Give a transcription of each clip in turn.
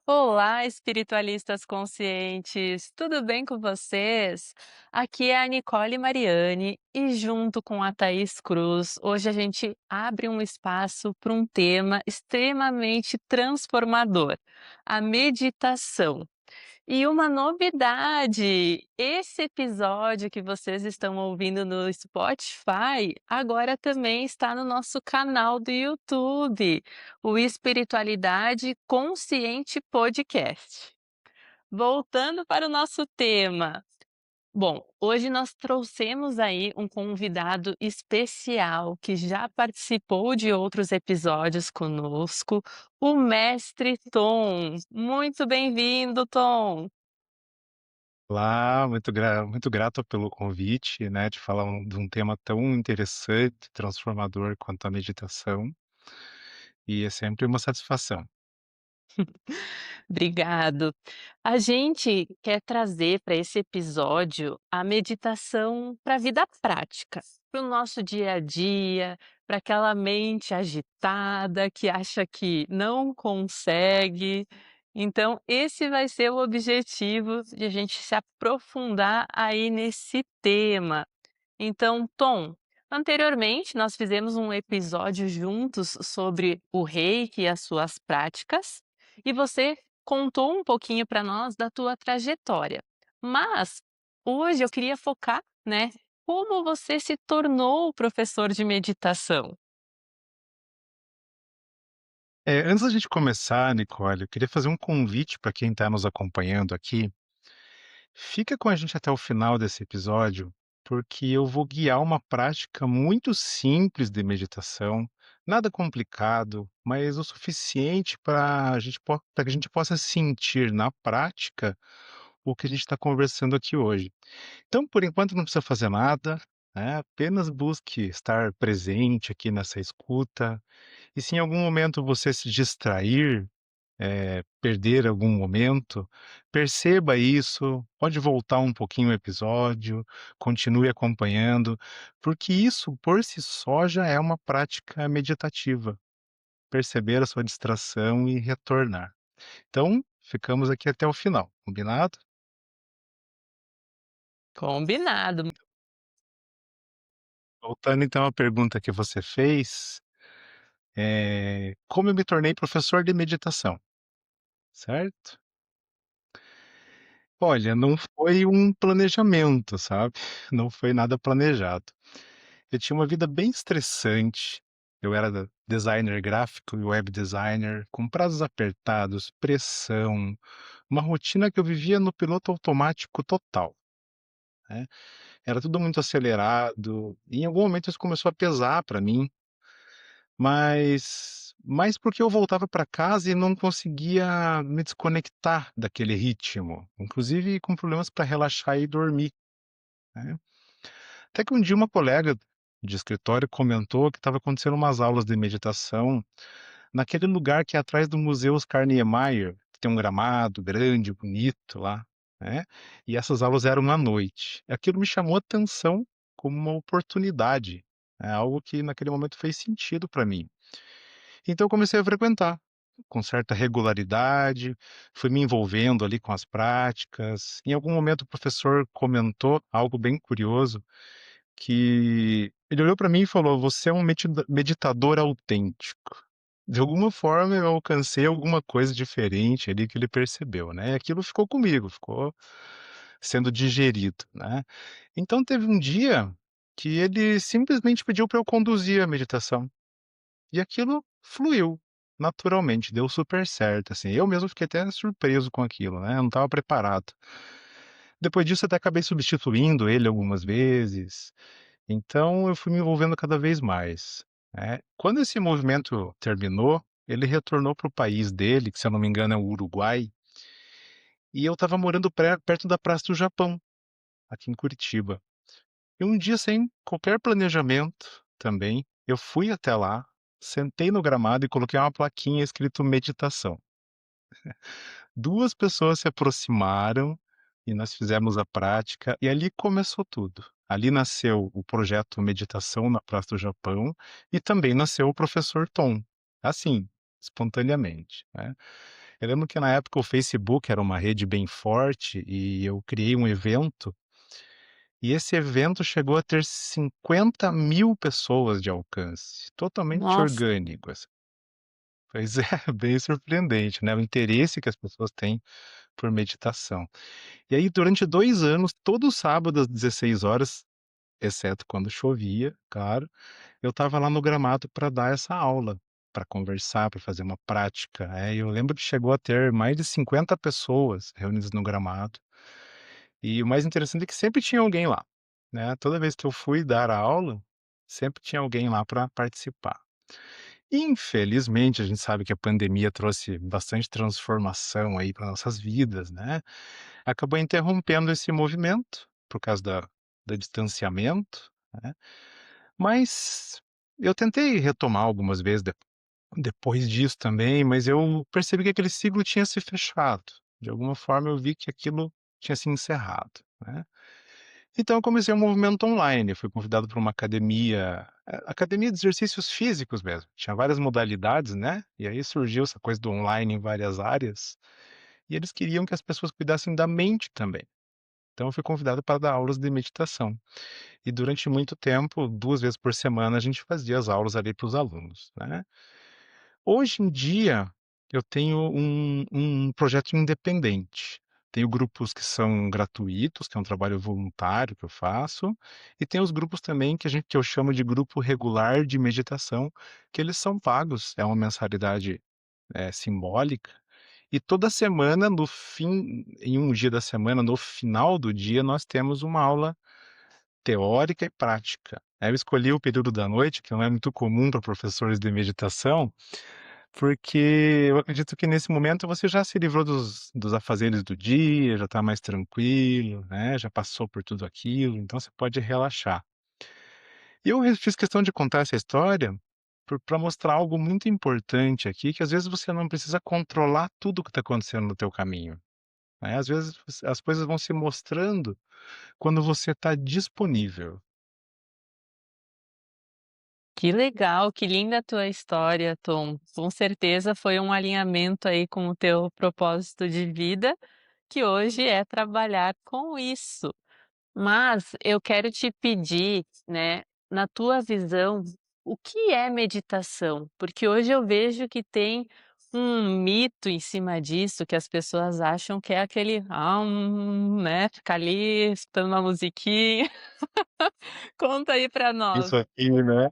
Olá, espiritualistas conscientes, tudo bem com vocês? Aqui é a Nicole Mariani e, junto com a Thaís Cruz, hoje a gente abre um espaço para um tema extremamente transformador: a meditação. E uma novidade, esse episódio que vocês estão ouvindo no Spotify, agora também está no nosso canal do YouTube, o Espiritualidade Consciente Podcast. Voltando para o nosso tema. Bom, hoje nós trouxemos aí um convidado especial que já participou de outros episódios conosco, o mestre Tom. Muito bem-vindo, Tom. Olá, muito grato pelo convite, né, de falar de um tema tão interessante, transformador quanto a meditação, e é sempre uma satisfação. Obrigado. A gente quer trazer para esse episódio a meditação para a vida prática, para o nosso dia a dia, para aquela mente agitada que acha que não consegue. Então, esse vai ser o objetivo de a gente se aprofundar aí nesse tema. Então, Tom, anteriormente nós fizemos um episódio juntos sobre o Reiki e as suas práticas, e você contou um pouquinho para nós da tua trajetória. Mas hoje eu queria focar, né, como você se tornou professor de meditação. Antes da gente começar, Nicole, eu queria fazer um convite para quem está nos acompanhando aqui. Fica com a gente até o final desse episódio, porque eu vou guiar uma prática muito simples de meditação, nada complicado, mas o suficiente para que a gente possa sentir na prática o que a gente está conversando aqui hoje. Então, por enquanto, não precisa fazer nada, né? Apenas busque estar presente aqui nessa escuta. E se em algum momento você se distrair, perder algum momento, perceba isso, pode voltar um pouquinho o episódio, continue acompanhando, porque isso por si só já é uma prática meditativa, perceber a sua distração e retornar. Então, ficamos aqui até o final, combinado? Combinado. Voltando então à pergunta que você fez, como eu me tornei professor de meditação, certo? Olha, não foi um planejamento, sabe, não foi nada planejado. Eu tinha uma vida bem estressante, eu era designer gráfico e web designer, com prazos apertados, pressão, uma rotina que eu vivia no piloto automático total, né. Era tudo muito acelerado, e em algum momento isso começou a pesar para mim. Mas mais porque eu voltava para casa e não conseguia me desconectar daquele ritmo, inclusive com problemas para relaxar e dormir, né. Até que um dia uma colega de escritório comentou que estava acontecendo umas aulas de meditação naquele lugar que é atrás do Museu Oscar Niemeyer, que tem um gramado grande, bonito lá, né, e essas aulas eram à noite. Aquilo me chamou a atenção como uma oportunidade, algo que naquele momento fez sentido para mim. Então eu comecei a frequentar, com certa regularidade, fui me envolvendo ali com as práticas. Em algum momento o professor comentou algo bem curioso, que ele olhou para mim e falou: "Você é um meditador autêntico". De alguma forma eu alcancei alguma coisa diferente ali que ele percebeu, né, e aquilo ficou comigo, ficou sendo digerido, né. Então teve um dia que ele simplesmente pediu para eu conduzir a meditação. E aquilo fluiu, naturalmente, deu super certo, assim. Eu mesmo fiquei até surpreso com aquilo, né, eu não estava preparado. Depois disso, até acabei substituindo ele algumas vezes, então eu fui me envolvendo cada vez mais, né. Quando esse movimento terminou, ele retornou para o país dele, que se eu não me engano é o Uruguai, e eu estava morando perto da Praça do Japão, aqui em Curitiba. E um dia, sem qualquer planejamento também, eu fui até lá, sentei no gramado e coloquei uma plaquinha escrito "meditação". 2 pessoas se aproximaram e nós fizemos a prática, e ali começou tudo. Ali nasceu o projeto Meditação na Praça do Japão e também nasceu o professor Tom. Assim, espontaneamente, né. Eu lembro que na época o Facebook era uma rede bem forte e eu criei um evento, e esse evento chegou a ter 50.000 pessoas de alcance, totalmente Nossa, orgânico, assim. Pois é, bem surpreendente, né, o interesse que as pessoas têm por meditação. E aí durante 2 anos, todo sábado às 16 horas, exceto quando chovia, claro, eu estava lá no gramado para dar essa aula, para conversar, para fazer uma prática, eu lembro que chegou a ter mais de 50 pessoas reunidas no gramado, e o mais interessante é que sempre tinha alguém lá, né, toda vez que eu fui dar a aula, sempre tinha alguém lá para participar. Infelizmente, a gente sabe que a pandemia trouxe bastante transformação aí para nossas vidas, né, acabou interrompendo esse movimento, por causa da distanciamento, né, mas eu tentei retomar algumas vezes depois disso também, mas eu percebi que aquele ciclo tinha se fechado. De alguma forma eu vi que aquilo tinha se encerrado, né. Então eu comecei um movimento online, fui convidado para uma academia, academia de exercícios físicos mesmo, tinha várias modalidades, né, e aí surgiu essa coisa do online em várias áreas, e eles queriam que as pessoas cuidassem da mente também. Então eu fui convidado para dar aulas de meditação. E durante muito tempo, 2 vezes por semana, a gente fazia as aulas ali para os alunos, né. Hoje em dia, eu tenho um projeto independente. Tenho grupos que são gratuitos, que é um trabalho voluntário que eu faço, e tem os grupos também que eu chamo de grupo regular de meditação, que eles são pagos, é uma mensalidade, simbólica, e toda semana no fim em um dia da semana, no final do dia, nós temos uma aula teórica e prática. Aí eu escolhi o período da noite, que não é muito comum para professores de meditação, porque eu acredito que nesse momento você já se livrou dos afazeres do dia, já está mais tranquilo, né, já passou por tudo aquilo, então você pode relaxar. E eu fiz questão de contar essa história para mostrar algo muito importante aqui, que às vezes você não precisa controlar tudo o que está acontecendo no teu caminho, né, às vezes as coisas vão se mostrando quando você está disponível. que legal, que linda a tua história, Tom. Com certeza foi um alinhamento aí com o teu propósito de vida, que hoje é trabalhar com isso. Mas eu quero te pedir, né, na tua visão, o que é meditação? Porque hoje eu vejo que tem um mito em cima disso, que as pessoas acham que é aquele né, ficar ali escutando uma musiquinha. Conta aí pra nós. Isso aqui, né.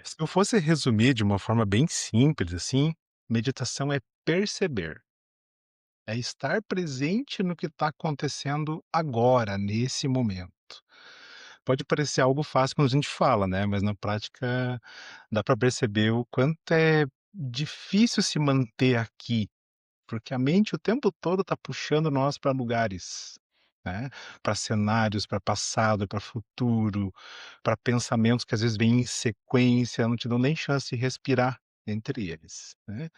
Se eu fosse resumir de uma forma bem simples, assim, meditação é perceber, é estar presente no que está acontecendo agora, nesse momento. Pode parecer algo fácil quando a gente fala, né, mas na prática dá para perceber o quanto é difícil se manter aqui, porque a mente o tempo todo está puxando nós para lugares, né, para cenários, para passado, para futuro, para pensamentos que às vezes vêm em sequência, não te dão nem chance de respirar entre eles, né.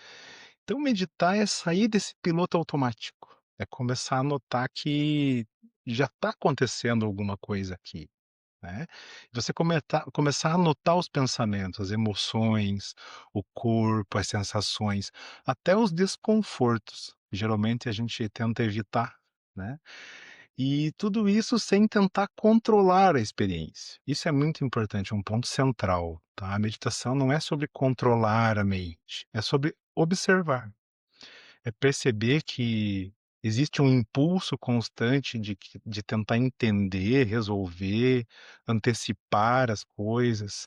Então meditar é sair desse piloto automático, é começar a notar que já está acontecendo alguma coisa aqui, né. Você começar a notar os pensamentos, as emoções, o corpo, as sensações, até os desconfortos, geralmente a gente tenta evitar, né. E tudo isso sem tentar controlar a experiência. Isso é muito importante, é um ponto central, tá. A meditação não é sobre controlar a mente, é sobre observar. É perceber que existe um impulso constante de tentar entender, resolver, antecipar as coisas,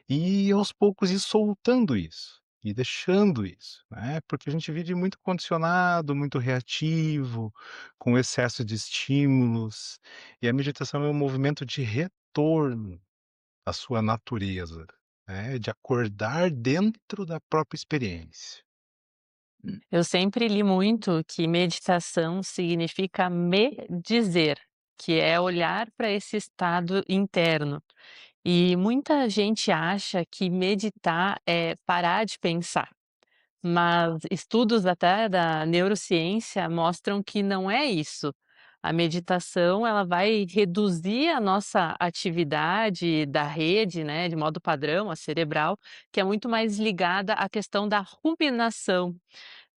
e aos poucos ir soltando isso, e deixando isso, né, porque a gente vive muito condicionado, muito reativo, com excesso de estímulos, e a meditação é um movimento de retorno à sua natureza, né, de acordar dentro da própria experiência. Eu sempre li muito que meditação significa me dizer, que é olhar para esse estado interno. E muita gente acha que meditar é parar de pensar, mas estudos até da neurociência mostram que não é isso. A meditação, ela vai reduzir a nossa atividade da rede, né, de modo padrão, a cerebral, que é muito mais ligada à questão da ruminação,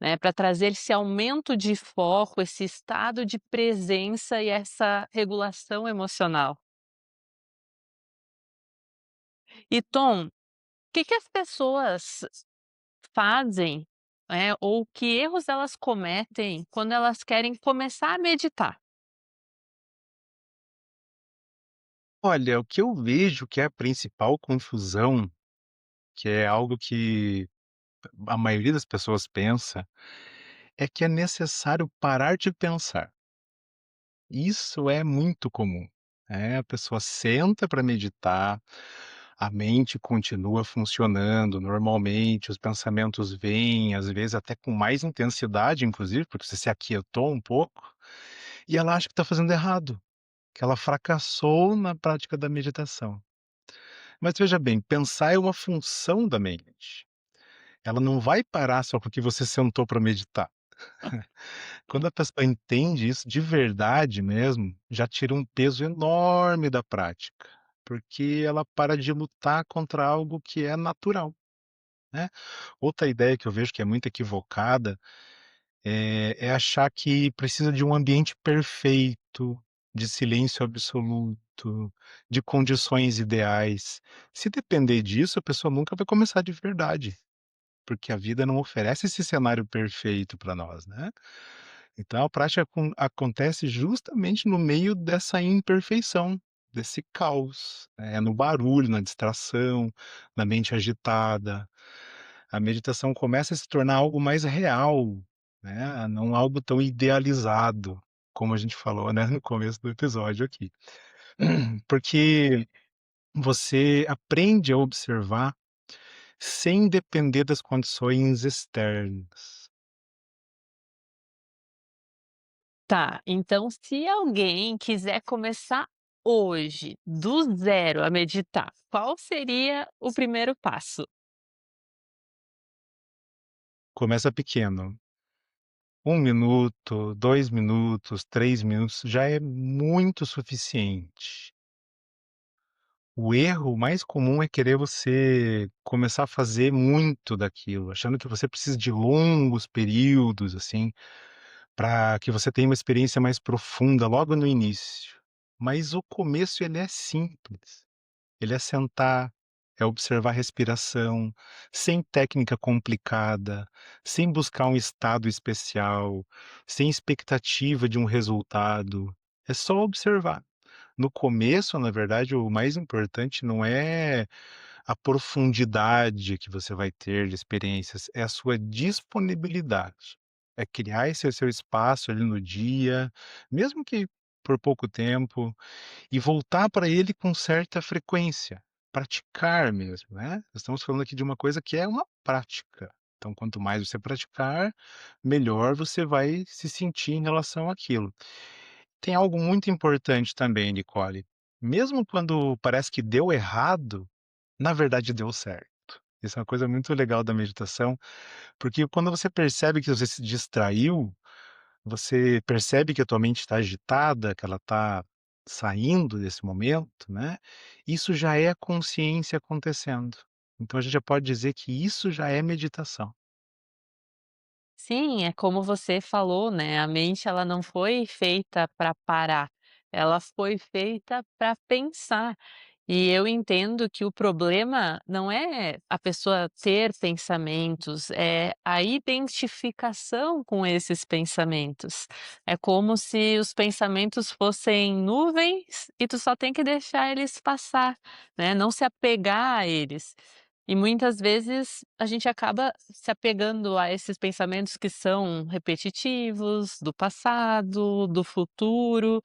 né, para trazer esse aumento de foco, esse estado de presença e essa regulação emocional. E Tom, o que que as pessoas fazem, ou que erros elas cometem quando elas querem começar a meditar? Olha, o que eu vejo que é a principal confusão, que é algo que a maioria das pessoas pensa, é que é necessário parar de pensar. Isso é muito comum. A pessoa senta para meditar, a mente continua funcionando normalmente, os pensamentos vêm, às vezes até com mais intensidade, inclusive, porque você se aquietou um pouco, e ela acha que está fazendo errado, que ela fracassou na prática da meditação. Mas veja bem, pensar é uma função da mente. Ela não vai parar só porque você sentou para meditar. Quando a pessoa entende isso de verdade mesmo, já tira um peso enorme da prática, porque ela para de lutar contra algo que é natural, né. Outra ideia que eu vejo que é muito equivocada, é achar que precisa de um ambiente perfeito, de silêncio absoluto, de condições ideais. Se depender disso, a pessoa nunca vai começar de verdade, porque a vida não oferece esse cenário perfeito para nós, né. Então a prática acontece justamente no meio dessa imperfeição, desse caos, no barulho, na distração, na mente agitada. A meditação começa a se tornar algo mais real, né, não algo tão idealizado, como a gente falou, né, no começo do episódio aqui. Porque você aprende a observar sem depender das condições externas. Tá, então se alguém quiser começar hoje, do zero, a meditar, qual seria o primeiro passo? Começa pequeno. 1 minuto, 2 minutos, 3 minutos já é muito suficiente. O erro mais comum é querer você começar a fazer muito daquilo, achando que você precisa de longos períodos, assim, para que você tenha uma experiência mais profunda logo no início. Mas o começo ele é simples. Ele é sentar, é observar a respiração, sem técnica complicada, sem buscar um estado especial, sem expectativa de um resultado. É só observar. No começo, na verdade, o mais importante não é a profundidade que você vai ter de experiências, é a sua disponibilidade. É criar esse seu espaço ali no dia, mesmo que por pouco tempo, e voltar para ele com certa frequência, praticar mesmo, né. Nós estamos falando aqui de uma coisa que é uma prática, então quanto mais você praticar, melhor você vai se sentir em relação àquilo. Tem algo muito importante também, Nicole, mesmo quando parece que deu errado, na verdade deu certo. Isso é uma coisa muito legal da meditação, porque quando você percebe que você se distraiu, você percebe que a tua mente está agitada, que ela está saindo desse momento, né, isso já é a consciência acontecendo. Então a gente já pode dizer que isso já é meditação. Sim, é como você falou, né, a mente ela não foi feita para parar, ela foi feita para pensar. E eu entendo que o problema não é a pessoa ter pensamentos, é a identificação com esses pensamentos. É como se os pensamentos fossem nuvens e tu só tem que deixar eles passar, né, não se apegar a eles. E muitas vezes a gente acaba se apegando a esses pensamentos que são repetitivos, do passado, do futuro,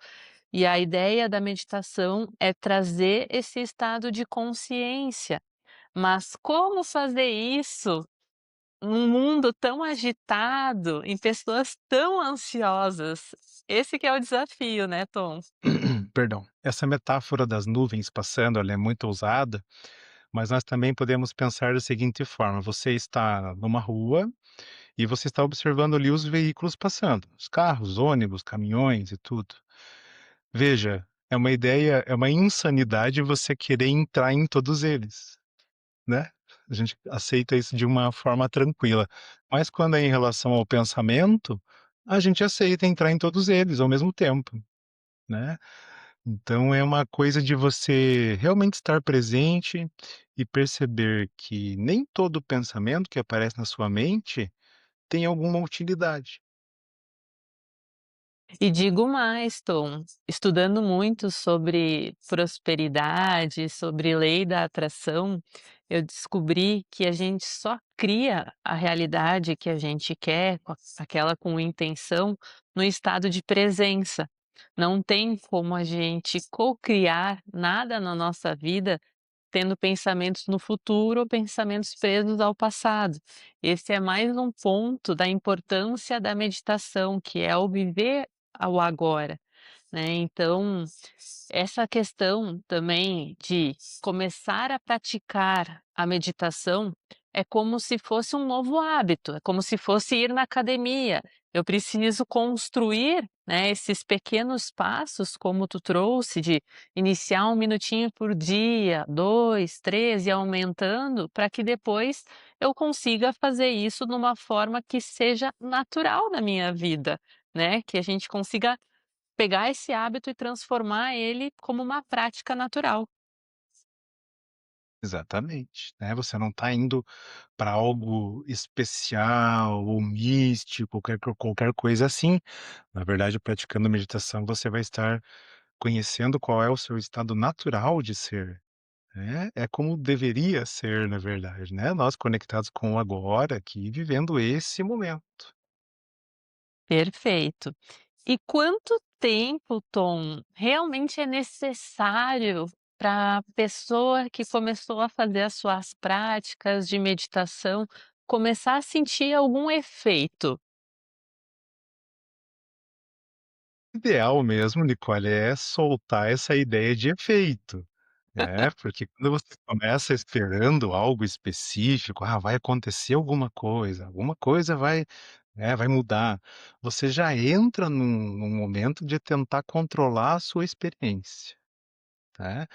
e a ideia da meditação é trazer esse estado de consciência. Mas como fazer isso num mundo tão agitado, em pessoas tão ansiosas? Esse que é o desafio, né, Tom? Perdão. Essa metáfora das nuvens passando, ela é muito ousada, mas nós também podemos pensar da seguinte forma: você está numa rua e você está observando ali os veículos passando, os carros, ônibus, caminhões e tudo. Veja, é uma insanidade você querer entrar em todos eles, né. A gente aceita isso de uma forma tranquila, mas quando é em relação ao pensamento, a gente aceita entrar em todos eles ao mesmo tempo, né. Então é uma coisa de você realmente estar presente e perceber que nem todo pensamento que aparece na sua mente tem alguma utilidade. E digo mais, Tom, estudando muito sobre prosperidade, sobre lei da atração, eu descobri que a gente só cria a realidade que a gente quer, aquela com intenção, no estado de presença. Não tem como a gente co-criar nada na nossa vida tendo pensamentos no futuro ou pensamentos presos ao passado. Esse é mais um ponto da importância da meditação, que é o viver ao agora, né. Então, essa questão também de começar a praticar a meditação é como se fosse um novo hábito, é como se fosse ir na academia. Eu preciso construir, né, esses pequenos passos, como tu trouxe, de iniciar 1 minutinho por dia, 2, 3 e aumentando, para que depois eu consiga fazer isso numa forma que seja natural na minha vida, né, que a gente consiga pegar esse hábito e transformar ele como uma prática natural. Exatamente, né, você não está indo para algo especial ou místico, qualquer coisa assim. Na verdade, praticando meditação, você vai estar conhecendo qual é o seu estado natural de ser, né, é como deveria ser, na verdade, né, nós conectados com o agora, aqui, vivendo esse momento. Perfeito. E quanto tempo, Tom, realmente é necessário para a pessoa que começou a fazer as suas práticas de meditação começar a sentir algum efeito? Ideal mesmo, Nicole, é soltar essa ideia de efeito, né, porque quando você começa esperando algo específico, vai acontecer alguma coisa vai, né, vai mudar, você já entra num momento de tentar controlar a sua experiência, tá.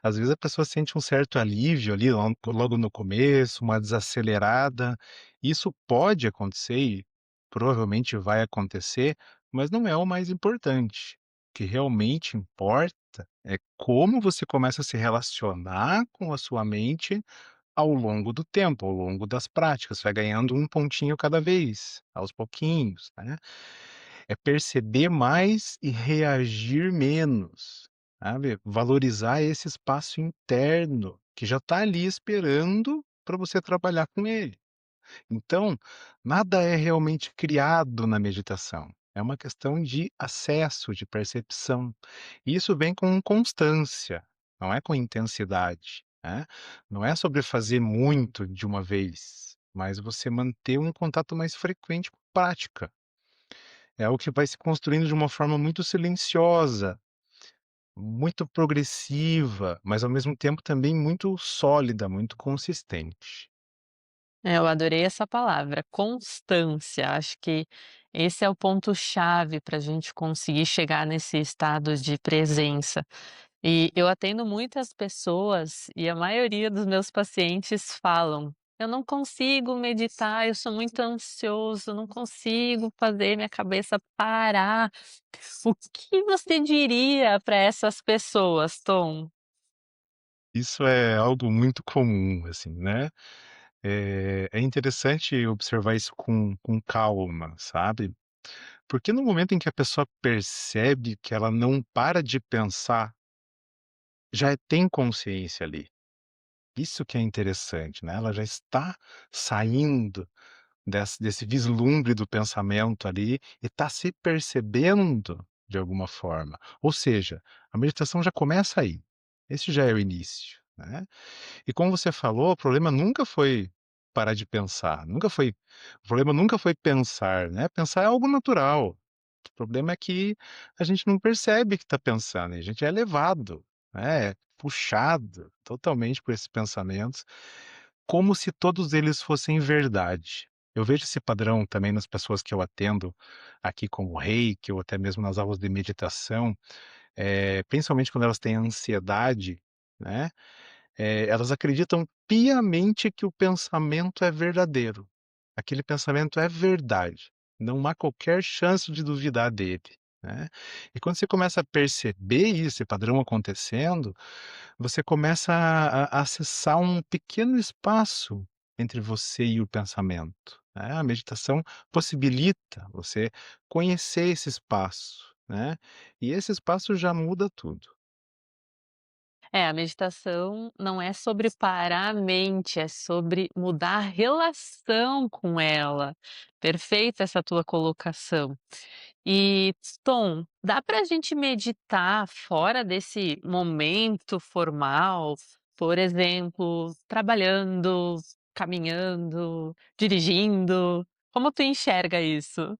Às vezes a pessoa sente um certo alívio ali logo no começo, uma desacelerada. Isso pode acontecer e provavelmente vai acontecer, mas não é o mais importante. O que realmente importa é como você começa a se relacionar com a sua mente ao longo do tempo, ao longo das práticas. Vai ganhando um pontinho cada vez, aos pouquinhos, né? É perceber mais e reagir menos, sabe, valorizar esse espaço interno, que já está ali esperando para você trabalhar com ele. Então, nada é realmente criado na meditação, é uma questão de acesso, de percepção. E isso vem com constância, não é com intensidade, né. Não é sobre fazer muito de uma vez, mas você manter um contato mais frequente com a prática. É algo que vai se construindo de uma forma muito silenciosa, muito progressiva, mas ao mesmo tempo também muito sólida, muito consistente. É, eu adorei essa palavra, constância. Acho que esse é o ponto-chave para a gente conseguir chegar nesse estado de presença. E eu atendo muitas pessoas e a maioria dos meus pacientes falam: "Eu não consigo meditar, eu sou muito ansioso, eu não consigo fazer minha cabeça parar". O que você diria para essas pessoas, Tom? Isso é algo muito comum, assim, né. É interessante observar isso com calma, sabe. Porque no momento em que a pessoa percebe que ela não para de pensar, já tem consciência ali. Isso que é interessante, né, ela já está saindo desse vislumbre do pensamento ali e está se percebendo de alguma forma. Ou seja, a meditação já começa aí. Esse já é o início, né. E como você falou, o problema nunca foi parar de pensar, nunca foi o problema nunca foi pensar, né, pensar é algo natural. O problema é que a gente não percebe que está pensando, e a gente é levado, né, é puxado totalmente por esses pensamentos, como se todos eles fossem verdade. Eu vejo esse padrão também nas pessoas que eu atendo aqui como reiki ou até mesmo nas aulas de meditação, principalmente quando elas têm ansiedade, né, elas acreditam piamente que o pensamento é verdadeiro. Aquele pensamento é verdade, não há qualquer chance de duvidar dele, né. E quando você começa a perceber isso, esse padrão acontecendo, você começa a acessar um pequeno espaço entre você e o pensamento, né. A meditação possibilita você conhecer esse espaço, né, e esse espaço já muda tudo. É, a meditação não é sobre parar a mente, é sobre mudar a relação com ela. Perfeita essa tua colocação. E, Tom, dá para a gente meditar fora desse momento formal, por exemplo, trabalhando, caminhando, dirigindo? Como tu enxerga isso?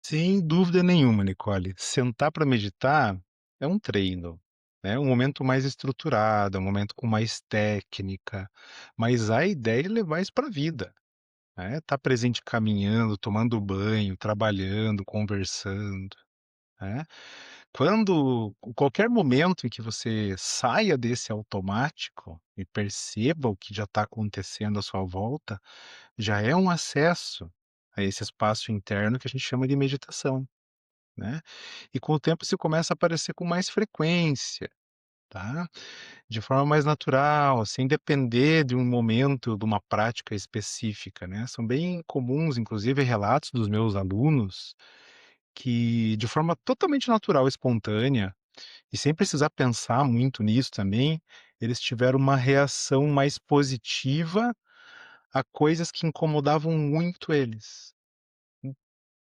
Sem dúvida nenhuma, Nicole. Sentar para meditar é um treino, né, um momento mais estruturado, é um momento com mais técnica, mas a ideia é levar isso para a vida, né, estar presente caminhando, tomando banho, trabalhando, conversando, né. Quando qualquer momento em que você saia desse automático e perceba o que já está acontecendo à sua volta, já é um acesso a esse espaço interno que a gente chama de meditação, né. E com o tempo isso começa a aparecer com mais frequência, tá, de forma mais natural, sem depender de um momento, de uma prática específica, né. São bem comuns, inclusive, relatos dos meus alunos que, de forma totalmente natural, espontânea, e sem precisar pensar muito nisso também, eles tiveram uma reação mais positiva a coisas que incomodavam muito eles.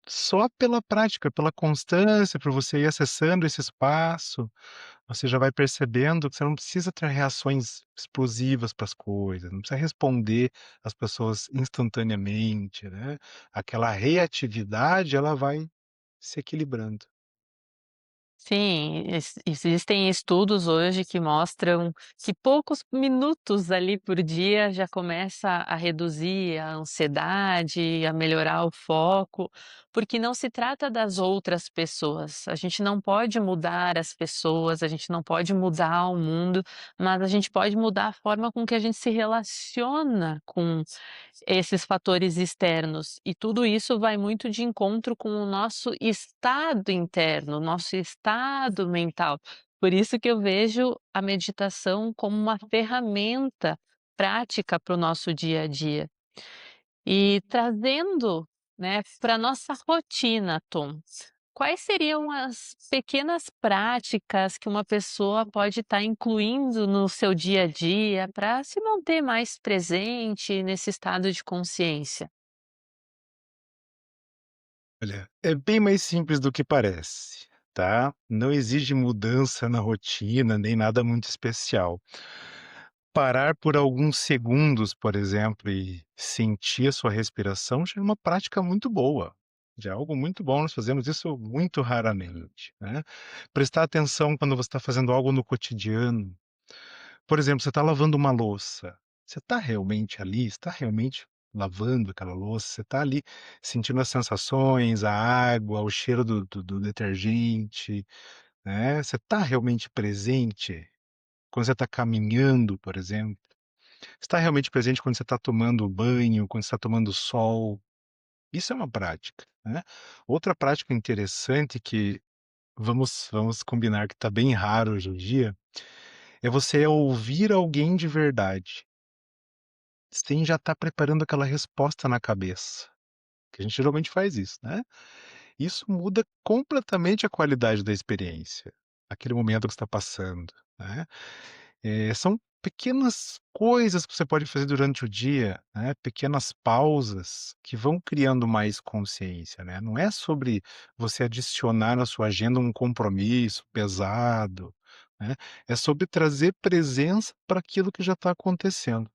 Só pela prática, pela constância, por você ir acessando esse espaço, você já vai percebendo que você não precisa ter reações explosivas para as coisas, não precisa responder às pessoas instantaneamente, né. Aquela reatividade, ela vai se equilibrando. Sim, existem estudos hoje que mostram que poucos minutos ali por dia já começa a reduzir a ansiedade, a melhorar o foco, porque não se trata das outras pessoas. A gente não pode mudar as pessoas, a gente não pode mudar o mundo, mas a gente pode mudar a forma com que a gente se relaciona com esses fatores externos. E tudo isso vai muito de encontro com o nosso estado interno, nosso estado mental. Por isso que eu vejo a meditação como uma ferramenta prática para o nosso dia a dia. E trazendo, né, pra nossa rotina, Tom, quais seriam as pequenas práticas que uma pessoa pode estar incluindo no seu dia a dia para se manter mais presente nesse estado de consciência? Olha, é bem mais simples do que parece, tá? Não exige mudança na rotina, nem nada muito especial. Parar por alguns segundos, por exemplo, e sentir a sua respiração já é uma prática muito boa. Já é algo muito bom, nós fazemos isso muito raramente, né? Prestar atenção quando você está fazendo algo no cotidiano. Por exemplo, você está lavando uma louça, você está realmente ali, está realmente lavando aquela louça, você está ali sentindo as sensações, a água, o cheiro do detergente, né, você está realmente presente quando você está caminhando, por exemplo, você está realmente presente quando você está tomando banho, quando você está tomando sol, isso é uma prática, né. Outra prática interessante que vamos combinar que está bem raro hoje em dia, é você ouvir alguém de verdade. Sem já estar preparando aquela resposta na cabeça, que a gente geralmente faz isso, né. Isso muda completamente a qualidade da experiência, aquele momento que você está passando, né. São pequenas coisas que você pode fazer durante o dia, né, pequenas pausas que vão criando mais consciência, né. Não é sobre você adicionar na sua agenda um compromisso pesado, né, é sobre trazer presença para aquilo que já está acontecendo.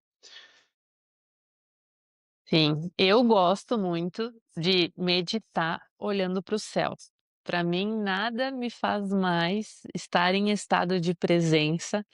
Sim, eu gosto muito de meditar olhando para o céu. Para mim, nada me faz mais estar em estado de presença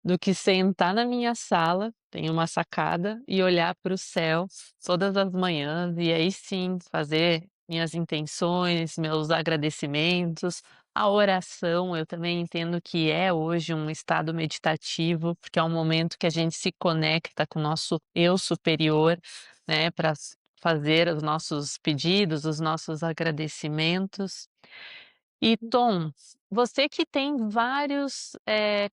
do que sentar na minha sala, tenho uma sacada, e olhar para o céu todas as manhãs e aí sim fazer minhas intenções, meus agradecimentos. A oração eu também entendo que é hoje um estado meditativo, porque é um momento que a gente se conecta com o nosso eu superior, né, para fazer os nossos pedidos, os nossos agradecimentos. E Tom, você que tem vários,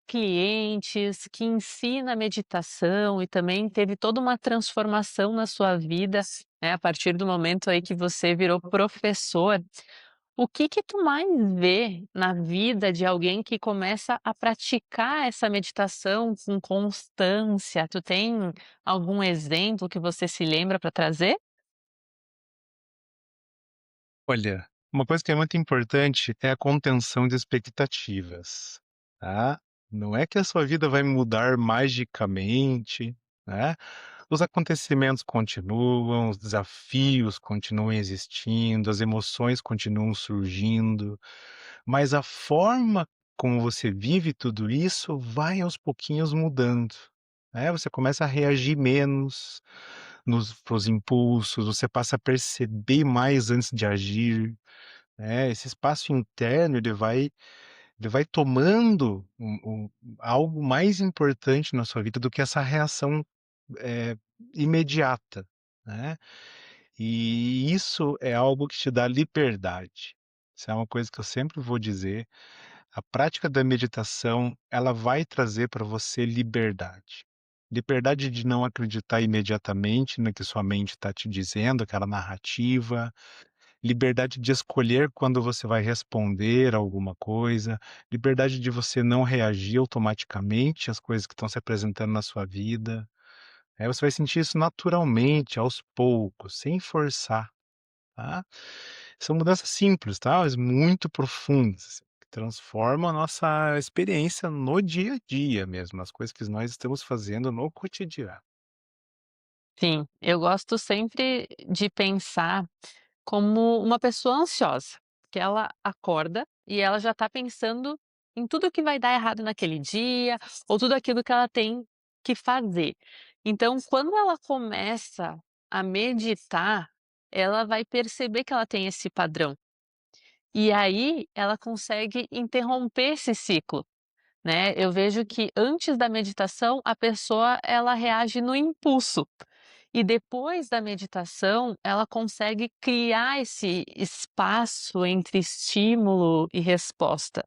clientes, que ensina meditação e também teve toda uma transformação na sua vida, né, a partir do momento aí que você virou professor, o que que tu mais vê na vida de alguém que começa a praticar essa meditação com constância? Tu tem algum exemplo que você se lembra para trazer? Olha, uma coisa que é muito importante é a contenção de expectativas, tá? Não é que a sua vida vai mudar magicamente, né? Os acontecimentos continuam, os desafios continuam existindo, as emoções continuam surgindo, mas a forma como você vive tudo isso vai aos pouquinhos mudando, né? Você começa a reagir menos para os impulsos, você passa a perceber mais antes de agir, né? Esse espaço interno ele vai tomando algo mais importante na sua vida do que essa reação, eh, imediata, né. E isso é algo que te dá liberdade. Isso é uma coisa que eu sempre vou dizer, a prática da meditação, ela vai trazer para você liberdade. Liberdade de não acreditar imediatamente no que sua mente está te dizendo, aquela narrativa, liberdade de escolher quando você vai responder a alguma coisa, liberdade de você não reagir automaticamente às coisas que estão se apresentando na sua vida. Você vai sentir isso naturalmente, aos poucos, sem forçar, tá. São mudanças simples, tá, mas muito profundas, assim, que transformam a nossa experiência no dia a dia mesmo, as coisas que nós estamos fazendo no cotidiano. Sim, eu gosto sempre de pensar como uma pessoa ansiosa, que ela acorda e ela já está pensando em tudo que vai dar errado naquele dia, ou tudo aquilo que ela tem que fazer. Então, quando ela começa a meditar, ela vai perceber que ela tem esse padrão. E aí ela consegue interromper esse ciclo, né. Eu vejo que antes da meditação a pessoa ela reage no impulso. E depois da meditação, ela consegue criar esse espaço entre estímulo e resposta,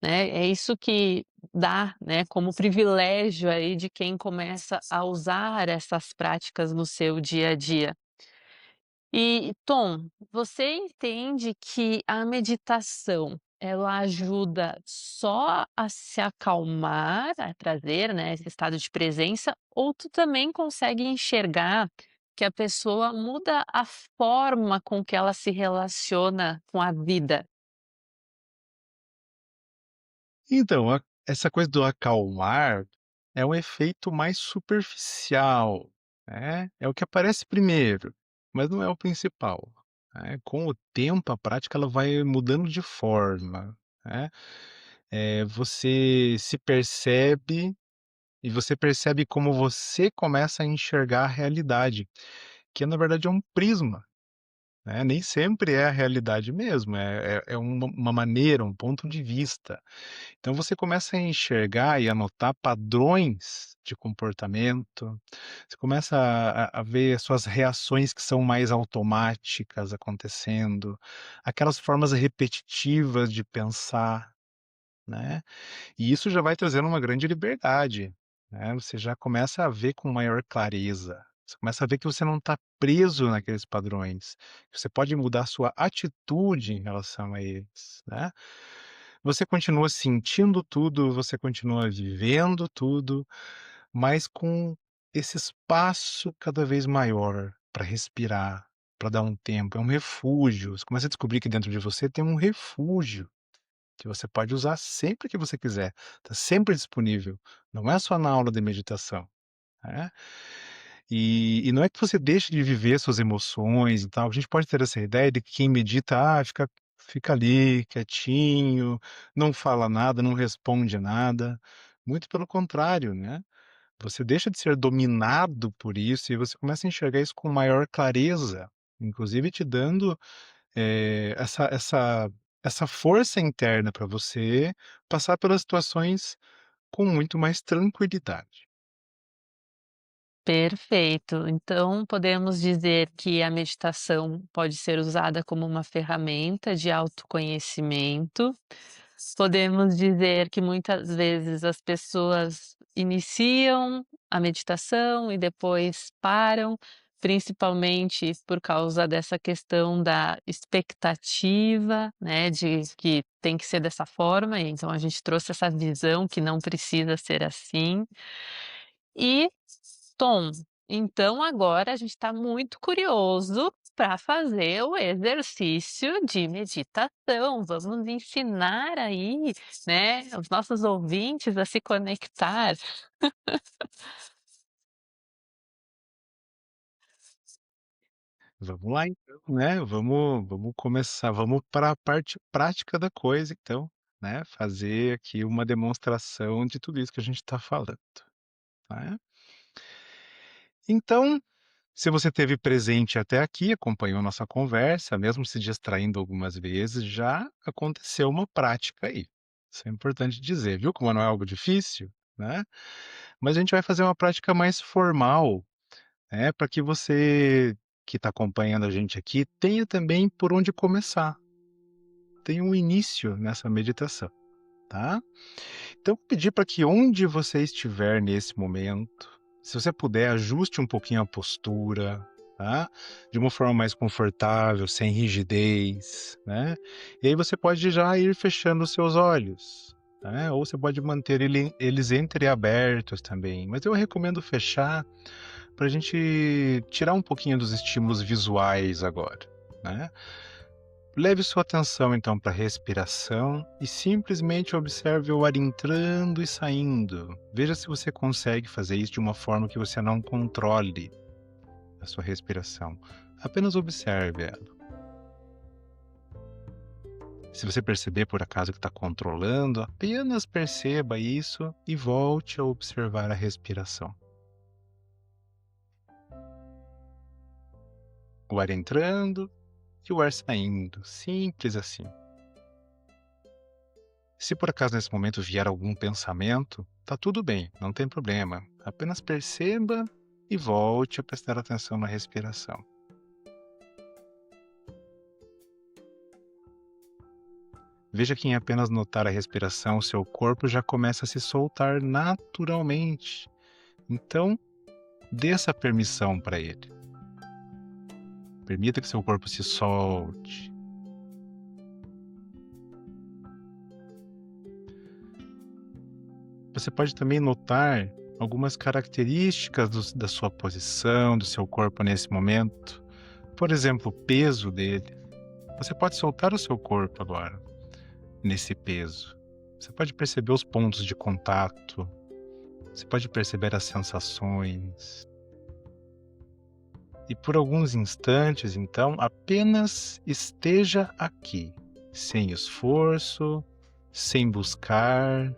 né. É isso que dá, né, como privilégio aí de quem começa a usar essas práticas no seu dia a dia. E Tom, você entende que a meditação, ela ajuda só a se acalmar, a trazer, né, esse estado de presença, ou tu também consegue enxergar que a pessoa muda a forma com que ela se relaciona com a vida? Então, essa coisa do acalmar é um efeito mais superficial, né, é o que aparece primeiro, mas não é o principal, né. Com o tempo, a prática ela vai mudando de forma, né. Você se percebe e você percebe como você começa a enxergar a realidade, que na verdade é um prisma, né, nem sempre é a realidade mesmo, é uma maneira, um ponto de vista. Então você começa a enxergar e a notar padrões de comportamento, você começa a ver as suas reações que são mais automáticas acontecendo, aquelas formas repetitivas de pensar, né. E isso já vai trazendo uma grande liberdade, né, você já começa a ver com maior clareza, você começa a ver que você não está preso naqueles padrões, que você pode mudar sua atitude em relação a eles, né. Você continua sentindo tudo, você continua vivendo tudo, mas com esse espaço cada vez maior para respirar, para dar um tempo, é um refúgio, você começa a descobrir que dentro de você tem um refúgio que você pode usar sempre que você quiser, está sempre disponível, não é só na aula de meditação, né. E não é que você deixe de viver suas emoções e tal, a gente pode ter essa ideia de que quem medita, fica ali quietinho, não fala nada, não responde nada, Muito pelo contrário, né, você deixa de ser dominado por isso e você começa a enxergar isso com maior clareza, inclusive te dando, essa força interna para você passar pelas situações com muito mais tranquilidade. Perfeito. Então, podemos dizer que a meditação pode ser usada como uma ferramenta de autoconhecimento. Podemos dizer que muitas vezes as pessoas iniciam a meditação e depois param, principalmente por causa dessa questão da expectativa, né, de que tem que ser dessa forma, e então a gente trouxe essa visão que não precisa ser assim. E, Tom, então agora a gente está muito curioso para fazer o exercício de meditação. Vamos ensinar aí, né, os nossos ouvintes a se conectar. Vamos lá então, né, vamos começar, vamos para a parte prática da coisa então, né, fazer aqui uma demonstração de tudo isso que a gente está falando, né. Então, se você esteve presente até aqui, acompanhou nossa conversa, mesmo se distraindo algumas vezes, já aconteceu uma prática aí. Isso é importante dizer, viu como não é algo difícil, né. Mas a gente vai fazer uma prática mais formal, né, para que você que está acompanhando a gente aqui tenha também por onde começar, tenha um início nessa meditação, tá. Então vou pedir para que onde você estiver nesse momento, se você puder, ajuste um pouquinho a postura, tá, de uma forma mais confortável, sem rigidez, né. E aí você pode já ir fechando os seus olhos, né, ou você pode manter eles entreabertos também, mas eu recomendo fechar para a gente tirar um pouquinho dos estímulos visuais agora, né. Leve sua atenção então para a respiração e simplesmente observe o ar entrando e saindo. Veja se você consegue fazer isso de uma forma que você não controle a sua respiração. Apenas observe ela. Se você perceber por acaso que está controlando, apenas perceba isso e volte a observar a respiração. O ar entrando e o ar saindo. Simples assim. Se por acaso nesse momento vier algum pensamento, tá tudo bem, não tem problema. Apenas perceba e volte a prestar atenção na respiração. Veja que em apenas notar a respiração, o seu corpo já começa a se soltar naturalmente. Então, dê essa permissão para ele. Permita que seu corpo se solte. Você pode também notar algumas características da sua posição, do seu corpo nesse momento. Por exemplo, o peso dele. Você pode soltar o seu corpo agora, nesse peso. Você pode perceber os pontos de contato, você pode perceber as sensações. E por alguns instantes, então, apenas esteja aqui, sem esforço, sem buscar,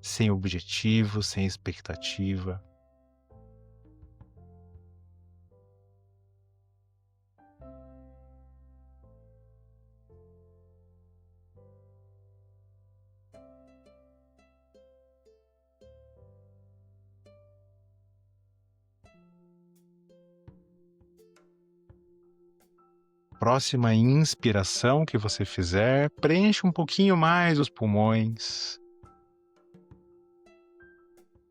sem objetivo, sem expectativa. Próxima inspiração que você fizer, preencha um pouquinho mais os pulmões.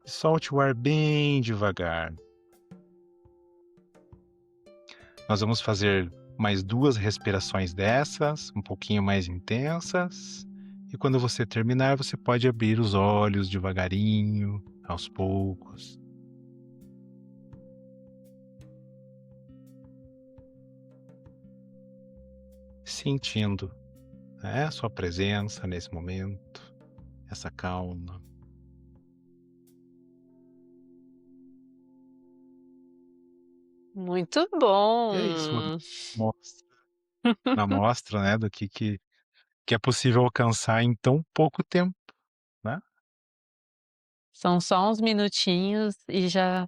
E solte o ar bem devagar. Nós vamos fazer mais 2 respirações dessas, um pouquinho mais intensas, e quando você terminar, você pode abrir os olhos devagarinho, aos poucos, sentindo, né, a sua presença nesse momento, essa calma. Muito E é isso, bom. mostra uma mostra, né, do que é possível alcançar em tão pouco tempo, né. São só uns minutinhos e já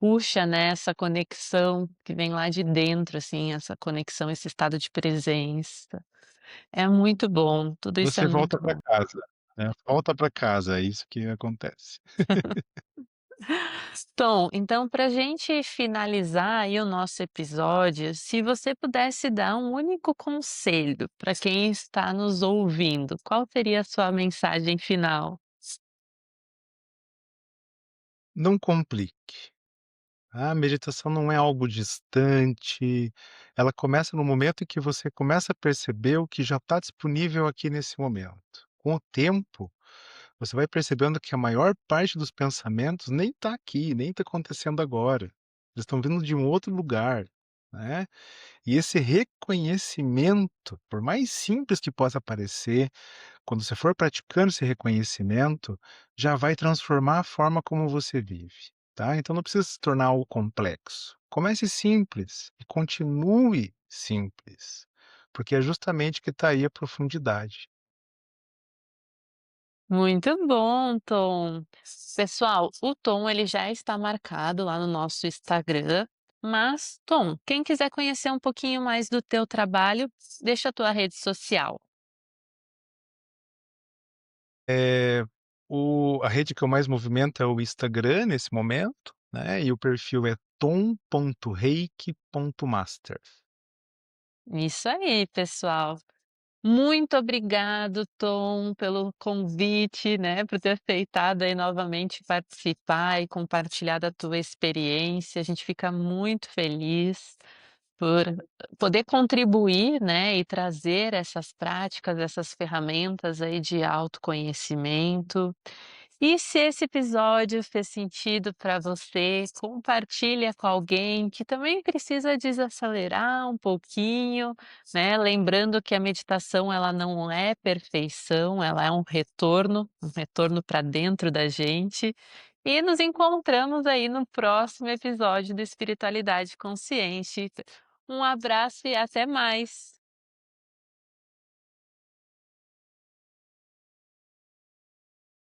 puxa, né, essa conexão que vem lá de dentro, assim, essa conexão, esse estado de presença. É muito bom, tudo isso é Você muito volta para bom. casa, né, volta para casa, é isso que acontece. Tom, então para a gente finalizar aí o nosso episódio, se você pudesse dar um único conselho para quem está nos ouvindo, qual seria a sua mensagem final? Não complique. A meditação não é algo distante, ela começa no momento em que você começa a perceber o que já está disponível aqui nesse momento. Com o tempo, você vai percebendo que a maior parte dos pensamentos nem está aqui, nem está acontecendo agora. Eles estão vindo de um outro lugar, né? E esse reconhecimento, por mais simples que possa parecer, quando você for praticando esse reconhecimento, já vai transformar a forma como você vive, tá? Então não precisa se tornar algo complexo. Comece simples e continue simples, porque é justamente que está aí a profundidade. Muito bom, Tom. Pessoal, o Tom ele já está marcado lá no nosso Instagram, mas Tom, quem quiser conhecer um pouquinho mais do teu trabalho, deixa a tua rede social. A rede que eu mais movimento é o Instagram nesse momento, né? E o perfil é tom.reiki.master. Isso aí, pessoal. Muito obrigado, Tom, pelo convite, né, por ter aceitado aí novamente participar e compartilhar da tua experiência. A gente fica muito feliz por poder contribuir, né, e trazer essas práticas, essas ferramentas aí de autoconhecimento. E se esse episódio fez sentido para você, compartilha com alguém que também precisa desacelerar um pouquinho, né, lembrando que a meditação ela não é perfeição, ela é um retorno para dentro da gente. E nos encontramos aí no próximo episódio do Espiritualidade Consciente. Um abraço e até mais.